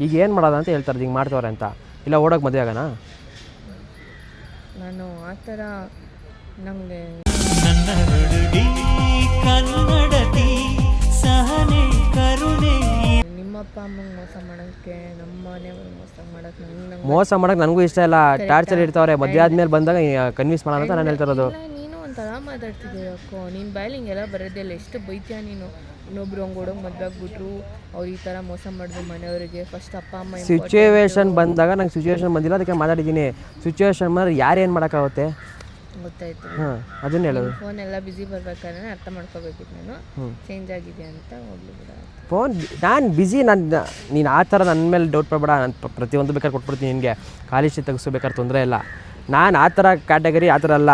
ಈಗ ಏನು ಮಾಡೋದು ಅಂತ ಹೇಳ್ತಾರೆ, ಹಿಂಗೆ ಮಾಡ್ತವ್ರೆ ಅಂತ. ಇಲ್ಲ ಓಡೋಕೆ ಮದುವೆ ಆಗೋಣ? ನಾನು ಆ ಥರ ನಮಗೆ ನನ್ನ ಹುಡುಗಿ ಕನ್ನಡತಿ ಸಹನೆ ಕರುಣೆ. ನಿಮ್ಮಪ್ಪ ಅಮ್ಮಂಗೆ ಮೋಸ ಮಾಡೋಕ್ಕೆ, ನಮ್ಮ ಮನೆಯವ್ರಿಗೆ ಮೋಸ ಮಾಡೋಕೆ ನನಗೂ ಇಷ್ಟ ಇಲ್ಲ. ಟಾರ್ಚರ್ ಇರ್ತಾವ್ರೆ, ಮದುವೆ ಆದ್ಮೇಲೆ ಬಂದಾಗ ಕನ್ವಿನ್ಸ್ ಮಾಡೋಣ ಅಂತ ನಾನು ಹೇಳ್ತಿರೋದು. ನೀನು ಒಂಥರ ಮಾತಾಡ್ತಿದ್ದೀಯ ಅಕ್ಕೋ, ನಿನ್ನ ಬಾಯಲ್ಲಿ ಹಿಂಗೆಲ್ಲ ಬರೋದಿಲ್ಲ. ಎಷ್ಟು ಬೈತೀಯ ನೀನು. ಇನ್ನೊಬ್ರು ಹಂಗೆ ಓಡೋಗಿ ಮದುವೆ ಆಗ್ಬಿಟ್ರು, ಅವ್ರು ಈ ಥರ ಮೋಸ ಮಾಡಿದ್ರು ಮನೆಯವರಿಗೆ. ಫಸ್ಟ್ ಅಪ್ಪ ಅಮ್ಮ ಸಿಚುವೇಶನ್ ಬಂದಾಗ ನಂಗೆ ಸಿಚುವೇಶನ್ ಬಂದಿಲ್ಲ, ಅದಕ್ಕೆ ಮಾತಾಡಿದ್ದೀನಿ. ಸಿಚುವೇಶನ್ ಬಂದರೆ ಯಾರು ಏನು ಮಾಡೋಕ್ಕಾಗುತ್ತೆ? ಗೊತ್ತಾಯ್ತು. ಹಾಂ, ಅದನ್ನ ಹೇಳೋದು. ಫೋನ್ ಎಲ್ಲ ಬಿಸಿ ಬರ್ಬೇಕಾದ್ರೆ ಅರ್ಥ ಮಾಡ್ಕೋಬೇಕಿತ್ತು ನಾನು ಚೇಂಜ್ ಆಗಿದೆ ಅಂತ. ಹೋಗ್ಲಿ ಬಿಡ, ಫೋನ್ ನಾನು ಬಿಸಿ. ನೀನು ಆ ಥರ ನನ್ನ ಮೇಲೆ ಡೌಟ್ ಪಡಬೇಡ. ನಾನು ಪ್ರತಿಯೊಂದು ಬೇಕಾದ್ರೆ ಕೊಟ್ಬಿಡ್ತೀನಿ ನಿನಗೆ. ಖಾಲಿ ಶೀಟ್ ತೆಗೆಸ್ಬೇಕಾದ್ರೆ ತೊಂದರೆ ಇಲ್ಲ. ನಾನು ಆ ಥರ ಕ್ಯಾಟಗರಿ ಆ ಥರ ಅಲ್ಲ.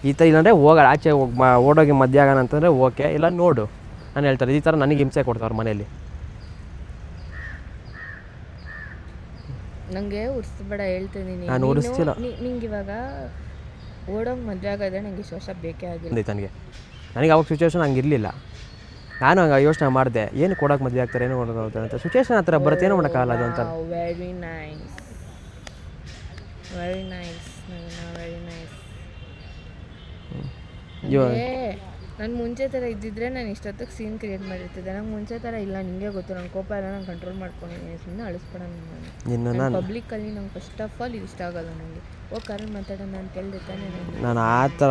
ಈ ಥರ ಇಲ್ಲಾಂದರೆ ಹೋಗೋಣ ಆಚೆ ಓಡೋಗಿ ಮದುವೆ ಆಗೋಣ ಅಂತಂದರೆ ಓಕೆ, ಇಲ್ಲ ನೋಡು. ನಾನು ಹೇಳ್ತಾರೆ ಈ ಥರ ನನಗೆ ಹಿಂಸೆ ಕೊಡ್ತಾವ್ರ ಮನೇಲಿ. ನನಗೆ ಉರ್ಸ್ಬೇಡ ಹೇಳ್ತಿದ್ದೀನಿ. ನಾನು ಉರಿಸ್ತಿಲ್ಲ. ನಿಂಗೆ ಇವಾಗ ಓಡೋಗಿ ಮದುವೆ ಆಗೋದ್ರೆ ನನಗೆ ಇಷ್ಟು ವರ್ಷ ಬೇಕೇ ಆಗಿಲ್ಲ. ನನಗೆ ಅವಾಗ ಸಿಚುವೇಶನ್ ಹಂಗೆ ಇರಲಿಲ್ಲ. ನಾನು ಹಂಗೆ ಯೋಚನೆ ಮಾಡಿದೆ, ಏನು ಕೊಡೋಕೆ ಮದುವೆ ಆಗ್ತಾರೆ, ಏನು ಮಾಡೋದು ಅಂತ. ಸಿಚುವೇಶನ್ ಆ ಥರ ಬರುತ್ತೆ, ಏನೋ ಮಾಡೋಕ್ಕಾಗಲ್ಲ ಅದು ಅಂತ. Very nice, very nice, very nice. ನಾನು ಮುಂಚೆ ಥರ ಇದ್ದಿದ್ರೆ ನಾನು ಇಷ್ಟೊತ್ತಿಗೆ ಸೀನ್ ಕ್ರಿಯೇಟ್ ಮಾಡಿರ್ತಿದ್ದೆ. ನಂಗೆ ಮುಂಚೆ ಥರ ಇಲ್ಲ. ನಿಮಗೆ ಗೊತ್ತು, ನನ್ನ ಕೋಪ ಎಲ್ಲ ನಾನು ಕಂಟ್ರೋಲ್ ಮಾಡ್ಕೊಂಡಿದ್ದೀನಿ. ಸುಮ್ಮನೆ ಅಳಿಸ್ಬೇಡ ನಾನು ಪಬ್ಲಿಕ್ಕಲ್ಲಿ. ನಂಗೆ ಫಸ್ಟ್ ಆಫ್ ಆಲ್ ಇಷ್ಟ ಆಗಲ್ಲ. ನನಗೆ ಕಾರಲ್ಲಿ ಮಾತಾಡೋಣ ಅಂತ ಹೇಳಿದೆ ತಾನೇ. ನಾನು ಆ ಥರ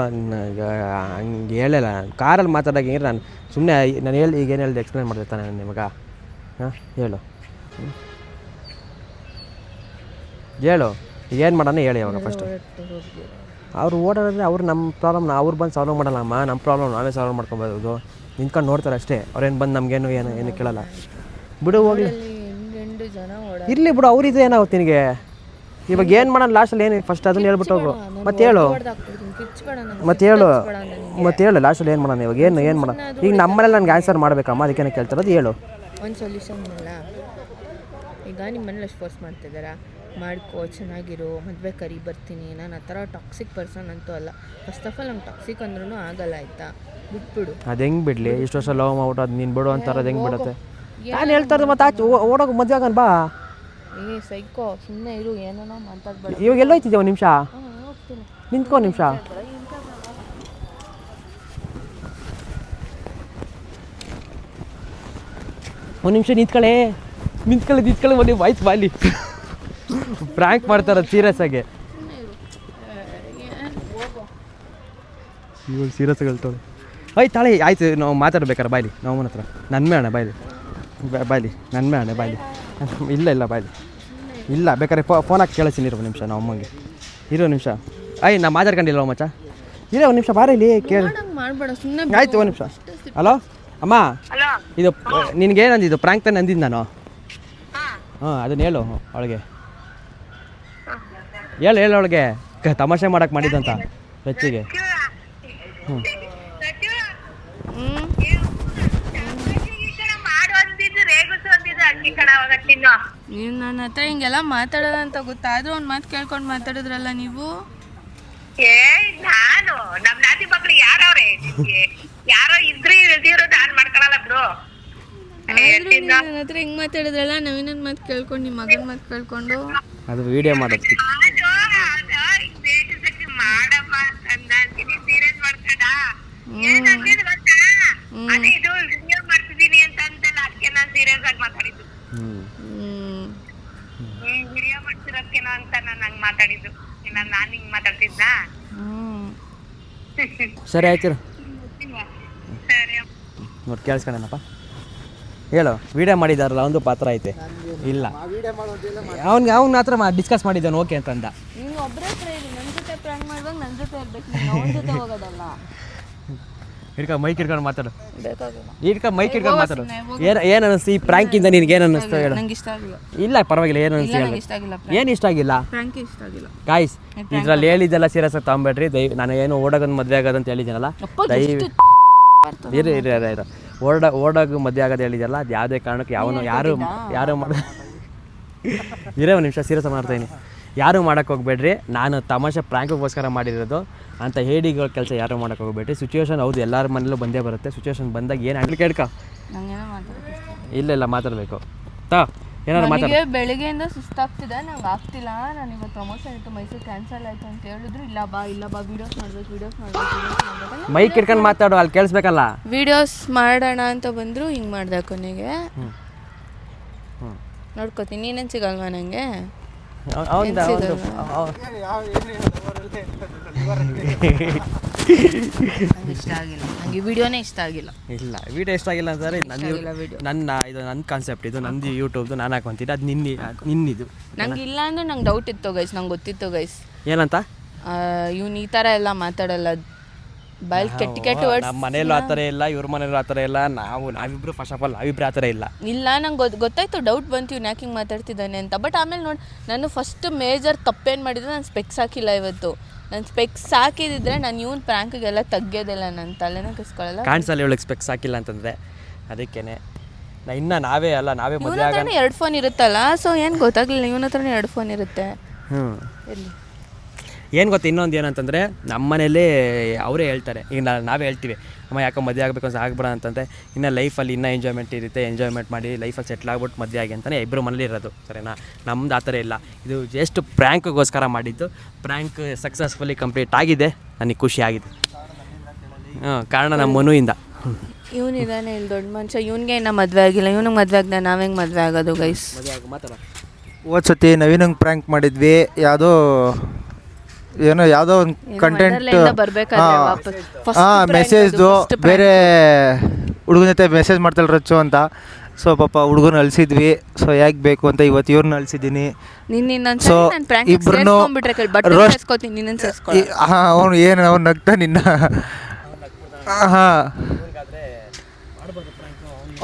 ಹಂಗೆ ಹೇಳಿಲ್ಲ. ಕಾರಲ್ಲಿ ಮಾತಾಡೋಕೆ ಹೆಂಗೆ ನಾನು ಸುಮ್ಮನೆ ನಾನು ಈಗ ಏನು ಹೇಳಿದೆ ಎಕ್ಸ್ಪ್ಲೇನ್ ಮಾಡಿದೆ ತಾನೆ ನಾನು ನಿಮಗೆ. ಹಾಂ ಹೇಳು ಈಗ ಏನು ಮಾಡೋಣ ಹೇಳಿ ಅವಾಗ ಫಸ್ಟು. ಅವ್ರು ಓಡಾಡಿದ್ರೆ ಅವ್ರು ನಮ್ಮ ಪ್ರಾಬ್ಲಮ್ ಅವ್ರು ಬಂದು ಸಾಲ್ವ್ ಮಾಡಲ್ಲಮ್ಮ. ನಮ್ಮ ಪ್ರಾಬ್ಲಮ್ ನಾವೇ ಸಾಲ್ವ್ ಮಾಡ್ಕೊಬೋದು. ನಿಂತ್ಕೊಂಡು ನೋಡ್ತಾರೆ ಅಷ್ಟೇ. ಅವ್ರೇನು ಬಂದು ನಮಗೇನು ಏನು ಕೇಳಲ್ಲ. ಬಿಡು ಹೋಗಲಿ, ಇರಲಿ ಬಿಡು. ಅವ್ರಿದು ಏನಾಗುತ್ತೆ ನಿನಗೆ? ಇವಾಗ ಏನು ಮಾಡೋಣ ಲಾಸ್ಟಲ್ಲಿ? ಏನು ಫಸ್ಟ್ ಅದನ್ನು ಹೇಳ್ಬಿಟ್ಟು ಹೋಗು. ಮತ್ತೆ ಹೇಳು ಲಾಸ್ಟಲ್ಲಿ ಏನು ಮಾಡೋಣ? ಇವಾಗ ಏನು ಮಾಡೋಣ? ಈಗ ನಮ್ಮನೇಲಿ ನನಗೆ ಆನ್ಸರ್ ಮಾಡಬೇಕಮ್ಮ, ಅದಕ್ಕೆ ಕೇಳ್ತಿರೋದು. ಹೇಳು ಒಂದು ಸೊಲ್ಯೂಷನ್ ಇಲ್ಲ. ಈಗ ನಿಮ್ಮ ಮನೇಲಿ ಅಷ್ಟು ಫೋರ್ಸ್ ಮಾಡ್ತಿದ್ದಾರಾ? ಮಾಡ್ಕೋ, ಚೆನ್ನಾಗಿರೋ, ಮದುವೆ ಕರಿ, ಬರ್ತೀನಿ. ನಾನು ಆ ಥರ ಟಾಕ್ಸಿಕ್ ಪರ್ಸನ್ ಅಂತೂ ಅಲ್ಲ. ಫಸ್ಟ್ ಆಫ್ ಆಲ್ ನಂಗೆ ಟಾಕ್ಸಿಕ್ ಅಂದ್ರೂ ಆಗಲ್ಲ, ಆಯಿತಾ? ಬಿಟ್ಬಿಡು. ಅದು ಹೆಂಗೆ ಬಿಡಲಿ? ಇಷ್ಟು ವರ್ಷ ಲವ್ ಮಾಡ್ಬಿಟ್ಟು ಅದು ನೀನು ಬಿಡು ಅಂತಾರೆ, ಅದು ಹೆಂಗೆ ಬಿಡುತ್ತೆ? ನಾನು ಹೇಳ್ತಾ ಇರೋದು ಮತ್ತೆ ಆಚೆ ಓಡೋಗಿ ಮದುವೆ ಆಗೋಣ ಬಾ. ಸೈಕೋ, ಸುಮ್ಮನೆ ಇರು, ಏನೋ ಮಾತಾಡ್ಬೇಡ. ಇವಾಗ ಎಲ್ಲೋಯ್ತಿದ್ದೆ? ಒಂದು ನಿಮಿಷ ನಿಂತ್ಕೊ, ಒಂದು ನಿಮಿಷ. ಒಂದು ನಿಮಿಷ ನಿಂತ್ಕೊಳ್ಳಿ ಒಂದು ವಾಯ್ಸ್ ಬಾಲಿ. ಫ್ರ್ಯಾಂಕ್ ಮಾಡ್ತಾರೆ ಸೀರಿಯಸ್ ಆಗಿ. ಇವಾಗ ಸೀರಿಯಸ್ ಆಗಿ ಹೇಳ್ತಾಳೆ. ತಾಳೆ ಆಯ್ತು, ನಾವು ಮಾತಾಡ್ಬೇಕಾರೆ ಬಾಯ್ಲಿ. ನಾವು ಹತ್ರ ನನ್ನ ಅಣ್ಣ ಬಾಯ್ಲಿ ನನ್ನ ಅಣ್ಣ ಬಾಯ್ಲಿ. ಇಲ್ಲ ಬಾಯ್ಲಿ ಇಲ್ಲ. ಬೇಕಾದ್ರೆ ಫೋನ್ ಹಾಕಿ ಕೇಳಿಸ್ತೀನಿ. ಒಂದು ನಿಮಿಷ ನಾವು ಅಮ್ಮಂಗೆ ಇರೋ ನಿಮಿಷ. ನಾ ಮಾತಾಡ್ಕೊಂಡಿಲ್ಲ ಮಚ್ಚ. ಇರೋ ಒಂದು ನಿಮಿಷ ಬಾರ ಇಲ್ಲಿ ಕೇಳಿ. ಆಯ್ತು ಒಂದು ನಿಮಿಷ. ಹಲೋ ಅಮ್ಮ, ಇದು ನಿನಗೇನಂದಿದ್ದು? ಪ್ರ್ಯಾಂಕ್ ತಾನೆ ಅಂದಿದ್ದು ನಾನು. ಹಾಂ, ಅದನ್ನ ಹೇಳು ಅವಳಿಗೆ. ಹೇಳು ಅವಳಿಗೆ ತಮಾಷೆ ಮಾಡಕ್ಕೆ ಮಾಡಿದ್ದಂತ ಹೆಚ್ಚಿಗೆ. ನೀವು ನನ್ನ ಹತ್ರ ಹಿಂಗೆಲ್ಲ ಮಾತಾಡೋದಂತ ಗೊತ್ತಾದ್ರೂ ಒಂದು ಮಾತು ಕೇಳ್ಕೊಂಡು ಮಾತಾಡಿದ್ರಲ್ಲ ನೀವು. ನಾನು ನಮ್ ನಾಟಿ ಮಕ್ಳು ಯಾರವ್ರೆ? ಯಾರೋ ಇದ್ರಿ ನಾನ್ ಮಾಡ್ಕೊಳಲ್ಲ ಬಿಡು. ನನ್ನ ಹತ್ರ ಹಿಂಗ್ ಮಾತಾಡಿದ್ರಲ್ಲ, ನವೀನನ್ ಮಾತು ಕೇಳ್ಕೊಂಡು, ನಿಮ್ಮ ಮಗನ ಮಾತು ಕೇಳ್ಕೊಂಡು. ಅದು ವಿಡಿಯೋ ಮಾಡೋದು ಮಾಡಮ್ಮ ಅಂತೀನಿ. ಸೀರಿಯಸ್ ಮಾಡ್ಕೊಂಡ ಏನಂದಿದ್ ಗೊತ್ತಾ? ಅದೇ ಇದು ವಿಡಿಯೋ ಮಾಡ್ತಿದೀನಿ ಅಂತ ಅಂತಲ್ಲ, ಅದಕ್ಕೆ ನಾನ್ ಸೀರಿಯಸ್ ಆಗಿ ಮಾತಾಡಿದ್ದು. ವಿಡಿಯೋ ಮಾಡ್ತಿರೋದ್ಕೇನೋ ಅಂತ ನಾನು ಹಂಗ್ ಮಾತಾಡಿದ್ದು. ನಾನು ಹಿಂಗ್ ಮಾತಾಡ್ತಿದ್ನಾ? ಸರಿ ಆಯ್ತು ಸರಿ ನೋಡಿ ಕೇಳಿಸ್ಕೊಂಡೇನಪ್ಪ. ಹೇಳು, ವಿಡಿಯೋ ಮಾಡಿದಾರಲ್ಲ ಒಂದು ಪಾತ್ರ ಐತೆ. ಇಲ್ಲ ಅವ್ನ ಹತ್ರ ಡಿಸ್ಕಸ್ ಮಾಡಿದ್ದಾನೆ ಓಕೆ ಅಂತಂದ. ನೀವು ಒಬ್ಬರೇ ಹತ್ರ ಇರಿ, ನನ್ನ ಜೊತೆ ಪ್ರ್ಯಾಂಕ್ ಮಾಡುವಾಗ ನನ್ನ ಜೊತೆ ಇರ್ಬೇಕು, ಅವನ ಜೊತೆ ಹೋಗೋದಲ್ಲ. ಮೈಕ್ ಇಟ್ಕೊಂಡು ಮಾತಾಡು. ಮೈಕ್ ಇಟ್ಕೊಂಡು ಮಾತಾಡು. ಏನು ಅನ್ನಿಸ್ತು ಈ ಪ್ರ್ಯಾಂಕಿಂದ? ನಿನಗೆ ಏನು ಅನ್ನಿಸ್ತು ಹೇಳು. ನಂಗೆ ಇಷ್ಟ ಆಗಿಲ್ಲ. ಇಲ್ಲ ಪರವಾಗಿಲ್ಲ, ಏನು ಅನ್ನಿಸ್ತು ಹೇಳು. ಏನು ಇಷ್ಟ ಆಗಿಲ್ಲ? ಪ್ರ್ಯಾಂಕ್ ಇಷ್ಟ ಆಗಿಲ್ಲ. ಗಾಯ್ಸ್, ಇದ್ರಲ್ಲಿ ಹೇಳಿದ್ದೆಲ್ಲ ಸೀರಿಯಸ್ ಆಗಿ ತಗೊಂಬೇಡ್ರಿ. ನಾನು ಏನು ಓಡೋಗೊಂದು ಮದುವೆ ಆಗೋದಂತ ಹೇಳಿದ್ದೀನಲ್ಲ, ಇರು ಓಡೋಗ ಮದುವೆ ಆಗೋದು ಹೇಳಿದೆಲ್ಲ, ಅದು ಯಾವುದೇ ಕಾರಣಕ್ಕೆ ಯಾರು ಮಾಡ ಇರೇ ಒಂದು ನಿಮಿಷ ಸೀರಿಯಸ್ ಮಾಡ್ತಾಯಿನಿ. ಯಾರೂ ಮಾಡೋಕ್ಕೆ ಹೋಗ್ಬೇಡ್ರಿ. ನಾನು ತಮಾಷೆ ಪ್ರ್ಯಾಂಕ್ಗೋಸ್ಕರ ಮಾಡಿರೋದು ಅಂತ ಹೇಡಿಗಳ ಕೆಲಸ ಯಾರೂ ಮಾಡೋಕ್ಕೆ ಹೋಗ್ಬೇಡ್ರಿ. ಸಿಚುವೇಶನ್ ಹೌದು ಎಲ್ಲರ ಮನೇಲೂ ಬಂದೇ ಬರುತ್ತೆ. ಸಿಚುವೇಶನ್ ಬಂದಾಗ ಏನು ಆಗಲಿ ಕೇಳ್ಕ. ಇಲ್ಲ ಮಾತಾಡಬೇಕು. ಏನಾದ್ರು ಮಾತಾಡ. ನನಗೆ ಬೆಳಗ್ಗೆಯಿಂದ ಸುಸ್ತಾಗ್ತಿದೆ, ನಂಗೆ ಆಗ್ತಿಲ್ಲ. ನಾನು ಇವತ್ತು ಪ್ರಮೋಷನ್ ಇತ್ತು, ಮೈಸೂರು ಕ್ಯಾನ್ಸಲ್ ಆಯಿತು ಅಂತ ಹೇಳಿದ್ರು. ಇಲ್ಲ ಬಾ ವೀಡಿಯೋಸ್ ಮಾಡ್ಬೇಕು. ಮೈಕ್ ಇಟ್ಕೊಂಡು ಮಾತಾಡು, ಅಲ್ಲಿ ಕೇಳಿಸ್ಬೇಕಲ್ಲ. ವೀಡಿಯೋಸ್ ಮಾಡೋಣ ಅಂತ ಬಂದರು, ಹಿಂಗೆ ಮಾಡ್ದೆ ಕೊನೆಗೆ. ನೋಡ್ಕೋತೀನಿ, ನೀನೇನು ಸಿಗಲ್ವಾ ನನಗೆ? ಇಷ್ಟ ಆಗಿಲ್ಲ ನನಗೆ, ವಿಡಿಯೋನೇ ಇಷ್ಟ ಆಗಿಲ್ಲ. ಇಲ್ಲ ವಿಡಿಯೋ ಇಷ್ಟ ಆಗಿಲ್ಲ ಅಂದರೆ ನನ್ನ ಕಾನ್ಸೆಪ್ಟ್ ಇದು, ನಂದು ಯೂಟ್ಯೂಬ್ದು ನಾನು ಹಾಕೊಂತೀನಿ, ಅದು ನಿನ್ನಿದು. ನಂಗೆ ಇಲ್ಲ ಅಂದರೆ ನಂಗೆ ಡೌಟ್ ಇತ್ತು ಗೈಸ್, ನಂಗೆ ಗೊತ್ತಿತ್ತು ಗೈಸ್. ಏನಂತ? ಇವ್ನು ಈ ಥರ ಎಲ್ಲ ಮಾತಾಡಲ್ಲ, ಬೈಲ್ ಕೆಟ್ಟ ವರ್ಡ್ಸ್. ನಮ್ಮ ಮನೇಲೂ ಆ ಥರ ಇಲ್ಲ, ಇವ್ರ ಮನೇಲೂ ಆ ಥರ ಇಲ್ಲ. ನಾವಿಬ್ರು ಫಸ್ಟ್ ಆಫ್ ಆಲ್ ನಾವಿಬ್ರು ಆ ಥರ ಇಲ್ಲ. ನಂಗೆ ಗೊತ್ತಾಯ್ತು, ಡೌಟ್ ಬಂತು ಇವ್ನು ಯಾಕೆ ಹಿಂಗೆ ಮಾತಾಡ್ತಿದ್ದಾನೆ ಅಂತ. ಬಟ್ ಆಮೇಲೆ ನೋಡಿ, ನಾನು ಫಸ್ಟ್ ಮೇಜರ್ ತಪ್ಪೇನು ಮಾಡಿದ್ರೆ, ನಾನು ಸ್ಪೆಕ್ಸ್ ಹಾಕಿಲ್ಲ ಇವತ್ತು. ನಾನು ಸ್ಪೆಕ್ಸ್ ಹಾಕಿದಿದ್ರೆ ನಾನು ಇವ್ನು ಪ್ರ್ಯಾಂಕ್ಗೆಲ್ಲ ತೆಗ್ಯೋದಿಲ್ಲ, ನನ್ನ ತಲೆನ ಕಸ್ಕೊಳ್ಳಲ್ಲ. ಕಾಣಿಸಲ್ಲ ಇವಳಿಗೆ ಸ್ಪೆಕ್ಸ್ ಹಾಕಿಲ್ಲ ಅಂತಂದರೆ, ಅದಕ್ಕೇನೆ ನಾವೇ ಮದುವೆ ಆಗ 2 ಫೋನ್ ಇರುತ್ತಲ್ಲ, ಸೊ ಏನು ಗೊತ್ತಾಗಲಿಲ್ಲ, ಇವನ ಹತ್ರನೇ 2 ಫೋನ್ ಇರುತ್ತೆ. ಎಲ್ಲಿ ಏನು ಗೊತ್ತಾ, ಇನ್ನೊಂದು ಏನಂತಂದರೆ ನಮ್ಮ ಮನೇಲಿ ಅವರೇ ಹೇಳ್ತಾರೆ, ಈಗ ನಾವೇ ಹೇಳ್ತೀವಿ ಅಮ್ಮ ಯಾಕೆ ಮದುವೆ ಆಗಬೇಕು ಅಂತ ಆಗ್ಬೇಡ ಅಂತಂದರೆ, ಇನ್ನು ಲೈಫಲ್ಲಿ ಇನ್ನೂ ಎಂಜಾಯ್ಮೆಂಟ್ ಇರುತ್ತೆ, ಎಂಜಾಯ್ಮೆಂಟ್ ಮಾಡಿ ಲೈಫಲ್ಲಿ ಸೆಟ್ಲ್ ಆಗ್ಬಿಟ್ಟು ಮದುವೆ ಆಗಿ ಅಂತಲೇ ಇಬ್ಬರು ಮನೇಲಿ ಇರೋದು, ಸರಿನಾ? ನಮ್ದು ಆ ಥರ ಇಲ್ಲ, ಇದು ಜಸ್ಟ್ ಪ್ರ್ಯಾಂಕ್ಗೋಸ್ಕರ ಮಾಡಿದ್ದು. ಪ್ರ್ಯಾಂಕ್ ಸಕ್ಸಸ್ಫುಲಿ ಕಂಪ್ಲೀಟ್ ಆಗಿದೆ, ನನಗೆ ಖುಷಿ ಆಗಿದೆ. ಕಾರಣ ನಮ್ಮ ಮನುವಿಂದ. ಇವನಿದ್ದಾನೆ ಇಲ್ಲಿ ದೊಡ್ಡ ಮನುಷ್ಯ, ಇವನಿಗೆ ಇನ್ನೂ ಮದುವೆ ಆಗಿಲ್ಲ. ಇವನಿಗೆ ಮದುವೆ ಆಗದೆ ನಾವ್ ಹೆಂಗೆ ಮದುವೆ ಆಗೋದು ಗೈಸ್? ಹೋದ್ಸತಿ ನವೀನಂಗೆ ಪ್ರ್ಯಾಂಕ್ ಮಾಡಿದ್ವಿ, ಯಾವುದೋ ಒಂದು ಕಂಟೆಂಟ್ ಮೆಸೇಜ್ದು, ಬೇರೆ ಹುಡುಗನ ಜೊತೆ ಮೆಸೇಜ್ ಮಾಡ್ತಾಳೆ ರಚ್ಚು ಅಂತ. ಸೊ ಪಾಪ ಹುಡುಗನ ಅಳಿಸಿದ್ವಿ. ಸೊ ಯಾಕೆ ಬೇಕು ಅಂತ ಇವತ್ತು ಇವ್ರನ್ನ ಅಳಿಸಿದ್ದೀನಿ. ಸೊ ಇಬ್ಬರನ್ನು ಅವನು ಏನು ಅವ್ನು ನಗ್ತಾ ನಿನ್ನ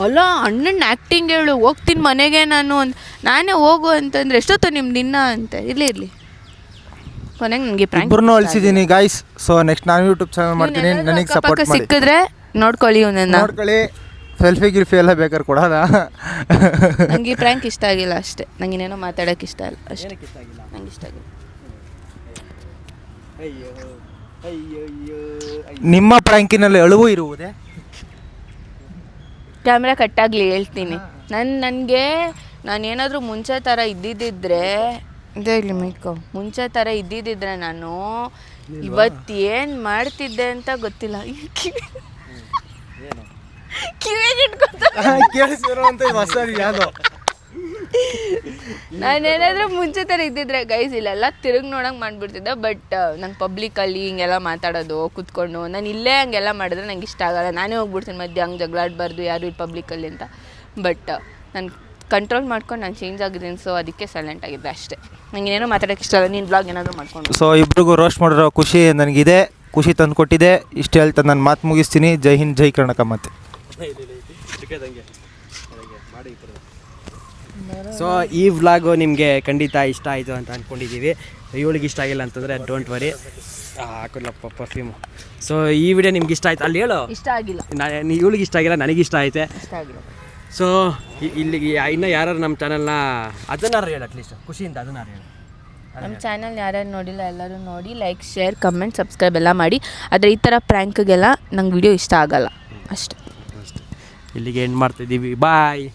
ಅಲ್ಲ ಅಣ್ಣನ ಆ್ಯಕ್ಟಿಂಗ್ ಹೇಳು, ಹೋಗ್ತೀನಿ ಮನೆಗೆ ನಾನು ನಾನೇ ಹೋಗು ಅಂತಂದ್ರೆ ಎಷ್ಟೊತ್ತು ನಿಮ್ದು ದಿನ ಅಂತ. ಇರಲಿ ಕೊನೆಗೆ ನನಗೆ ಇಬ್ಬರನ್ನು ಅಳಿಸಿದ್ದೀನಿ ಗಾಯ್ಸ್. ಸೊ ನೆಕ್ಸ್ಟ್ ನಾನು ಯೂಟ್ಯೂಬ್ ಚಾನಲ್ ಮಾಡ್ತೀನಿ, ನನಗೆ ಸಪೋರ್ಟ್ ಮಾಡಿ. ಸಿಕ್ಕಿದ್ರೆ ನೋಡ್ಕೊಳ್ಳಿ, ನೋಡ್ಕೊಳ್ಳಿ. ಗಿಲ್ಫಿ ಎಲ್ಲ ಬೇಕಾದ್ರೆ ಕೊಡೋದ. ನನಗೆ ಪ್ರ್ಯಾಂಕ್ ಇಷ್ಟ ಆಗಿಲ್ಲ ಅಷ್ಟೇ, ನಂಗೆ ಇನ್ನೇನೋ ಮಾತಾಡೋಕೆ ಇಷ್ಟ ಇಲ್ಲ ಅಷ್ಟೇ, ನಂಗೆ ಇಷ್ಟ ಆಗಿಲ್ಲ. ನಿಮ್ಮ ಪ್ರ್ಯಾಂಕಿನಲ್ಲಿ ಅಳುವು ಇರುವುದೇ? ಕ್ಯಾಮ್ರಾ ಕಟ್ಟಾಗಲಿ ಹೇಳ್ತೀನಿ. ನಾನೇನಾದರೂ ಮುಂಚೆ ಥರ ಇದ್ದಿದ್ದಿದ್ರೆ ಇದೇ ಇಲ್ಲಿ ಮೈಕೋ ಮುಂಚೆ ಥರ ಇದ್ದಿದ್ದಿದ್ರೆ ನಾನು ಇವತ್ತೇನು ಮಾಡ್ತಿದ್ದೆ ಅಂತ ಗೊತ್ತಿಲ್ಲ. ಕಿವಿಗೆ ನಾನೇನಾದರೂ ಮುಂಚೆ ಥರ ಇದ್ದಿದ್ರೆ ಗೈಸ್ ಇಲ್ಲೆಲ್ಲ ತಿರುಗಿ ನೋಡಂಗೆ ಮಾಡಿಬಿಡ್ತಿದ್ದೆ. ಬಟ್ ನಂಗೆ ಪಬ್ಲಿಕಲ್ಲಿ ಹಿಂಗೆಲ್ಲ ಮಾತಾಡೋದು ಕೂತ್ಕೊಂಡು, ನಾನು ಇಲ್ಲೇ ಹಂಗೆಲ್ಲ ಮಾಡಿದ್ರೆ ನಂಗೆ ಇಷ್ಟ ಆಗಲ್ಲ. ನಾನೇ ಹೋಗ್ಬಿಡ್ತೀನಿ ಮಧ್ಯೆ, ಹಂಗೆ ಜಗಳಾಡಬಾರ್ದು ಯಾರು ಇಲ್ಲಿ ಪಬ್ಲಿಕಲ್ಲಿ ಅಂತ. ಬಟ್ ನಾನು ಕಂಟ್ರೋಲ್ ಮಾಡ್ಕೊಂಡು ನಾನು ಚೇಂಜ್ ಆಗಿದ್ದೀನಿ. ಸೊ ಅದಕ್ಕೆ ಸೈಲೆಂಟ್ ಆಗಿದ್ದೆ ಅಷ್ಟೇ, ನಂಗೆ ಏನೇನೋ ಮಾತಾಡೋಕ್ಕೆ ಇಷ್ಟ ಅಲ್ಲ. ನೀನು ಬ್ಲಾಗ್ ಏನಾದರೂ ಮಾಡ್ಕೊಂಡು. ಸೊ ಇಬ್ರಿಗೂ ರೋಸ್ಟ್ ಮಾಡಿರೋ ಖುಷಿ ನನಗಿದೆ, ಖುಷಿ ತಂದು ಕೊಟ್ಟಿದೆ. ಇಷ್ಟು ಹೇಳ್ತಾ ನಾನು ಮಾತು ಮುಗಿಸ್ತೀನಿ. ಜೈ ಹಿಂದ್, ಜೈ ಕರ್ನಾಟಕ. ಮತ್ತೆ ಸೊ ಈ ವ್ಲಾಗು ನಿಮಗೆ ಖಂಡಿತ ಇಷ್ಟ ಆಯಿತು ಅಂತ ಅಂದ್ಕೊಂಡಿದ್ದೀವಿ. ಇವಳಿಗೆ ಇಷ್ಟ ಆಗಿಲ್ಲ ಅಂತಂದರೆ ಡೋಂಟ್ ವರಿ, ಹಾಕೋಲ್ಲಪ್ಪ ಪರ್ಫ್ಯೂಮು. ಸೊ ಈ ವಿಡಿಯೋ ನಿಮ್ಗೆ ಇಷ್ಟ ಆಯ್ತು? ಅಲ್ಲಿ ಹೇಳು ಇಷ್ಟ ಆಗಿಲ್ಲ, ಇವಳಿಗೆ ಇಷ್ಟ ಆಗಿಲ್ಲ, ನನಗೆ ಇಷ್ಟ ಐತೆ. ಇಷ್ಟ ಆಗಿಲ್ಲ. ಸೊ ಇಲ್ಲಿಗೆ ಇನ್ನೂ ಯಾರು ನಮ್ಮ ಚಾನಲ್ನ ಅದನ್ನಾರು ಹೇಳು, ಅಟ್ಲೀಸ್ಟ್ ಖುಷಿಯಿಂದ ಅದನ್ನಾರು ಹೇಳು. ನಮ್ಮ ಚಾನಲ್ ಯಾರ್ಯಾರು ನೋಡಿಲ್ಲ ಎಲ್ಲರೂ ನೋಡಿ, ಲೈಕ್, ಶೇರ್, ಕಮೆಂಟ್, ಸಬ್ಸ್ಕ್ರೈಬ್ ಎಲ್ಲ ಮಾಡಿ. ಆದರೆ ಈ ಥರ ಪ್ರ್ಯಾಂಕ್ಗೆಲ್ಲ ನಂಗೆ ವಿಡಿಯೋ ಇಷ್ಟ ಆಗಲ್ಲ ಅಷ್ಟೇ. ಇಲ್ಲಿಗೆ ಎಂಡ್ ಮಾಡ್ತಿದ್ದೀವಿ. ಬಾಯ್.